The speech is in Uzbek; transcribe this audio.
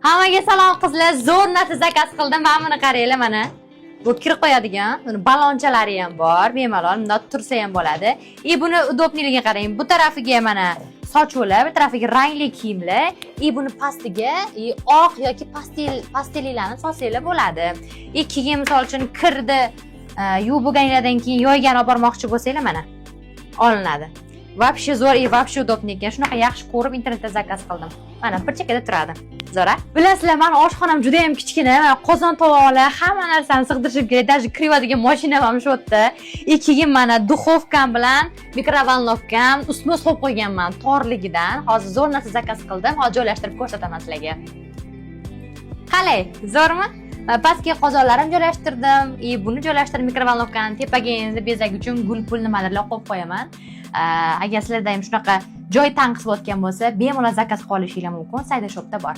Hammaga salom qizlar, zo'r narsa zakaz qildim. Mana buni qaranglar mana. Bu kirib qo'yadigan, buni balonchalari ham bor, bemalol bundoq tursa ham bo'ladi. Buni udobniligiga qarang. Bu tarafiga mana sochlar, bu tarafiga rangli kiyimlar, buni pastiga oq yoki pastellarni solsanglar bo'ladi. Keyin misol uchun kirdi yuvib bo'lgandan keyin yoygan olib bormoqchi bo'lsanglar mana olinadi. Вообще zo'r, вообще удобный ekan. Shunaqa yaxshi ko'rib internetda zakaz qildim. Mana bir chekada turadi. Zo'ra. Bilasizlar, men oshxonam juda ham kichkina. Qozon tovoqlar, hamma narsani sig'dirishim kerak. Даже kiradigan mashinam ham shu yerda. Keyin mana duxovkam bilan mikrovolnovkam ustma solib qo'yganman torligidan. Hozir zo'r narsa zakaz qildim. Hozir joylashtirib ko'rsataman sizlarga. Qalay, zo'rmi? Pastga qozonlarim joylashtirdim. Buni joylashtirib mikrovolnovkani tepaga endi bezak uchun gul-pul nimalarni qo'yib qo'yaman. Agar sizlarda ham shunaqa joy tanqis bo'layotgan bo'lsa, bemalol zakaz qilishinglar mumkin. Sayda shopda bor.